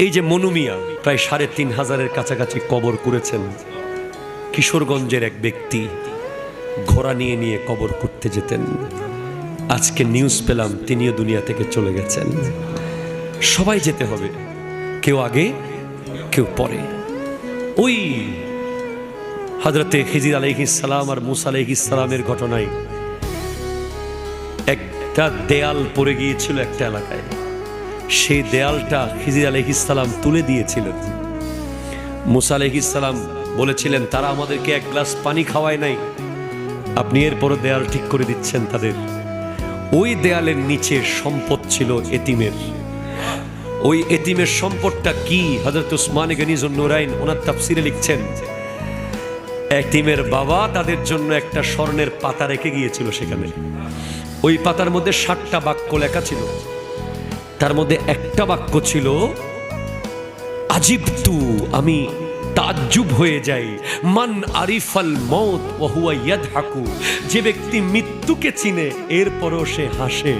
এই যে মনু মিয়া প্রায় ৩,৫০০-এর কাছাকাছি কবর করেছেন। কিশোরগঞ্জের এক ব্যক্তি ঘোড়া নিয়ে নিয়ে কবর করতে যেতেন। আজকে নিউজ পেলাম তিনিও দুনিয়া থেকে চলে গেছেন। সবাই যেতে হবে, কেউ আগে কেউ পরে। ওই হযরতে খিজির আলাইহিস সালাম আর মূসা আলাইহিস সালামের ঘটনায় একটা দেয়াল পড়ে গিয়েছিল একটা এলাকায়। সেই দেয়ালটা খিজির আলাইহিস সালাম তুলে দিয়েছিলেন। মূসা আলাইহিস সালাম বলেছিলেন, তারা আমাদেরকে এক গ্লাস পানি খাওয়ায় নাই, আপনি এরপরও দেয়াল ঠিক করে দিচ্ছেন তাদের। ওই দেয়ালের নিচে সম্পদ ছিল এতিমের। ওই এতিমের সম্পদটা কি? হযরত উসমান গনি যুন্নুরাইন ওনার তাফসিরে লিখছেন, এতিমের বাবা তাদের জন্য একটা স্বর্ণের পাতা রেখে গিয়েছিল সেখানে। ওই পাতার মধ্যে ৬০টা বাক্য লেখা ছিল। তার মধ্যে একটা বাক্য ছিল, আজিবতু, আমি তাজ্জুব হয়ে যাই, মান আরিফাল মউত ওয়া হুয়া ইয়াদহাকু, যে ব্যক্তি মৃত্যুকে চিনে এরপরও সে হাসে।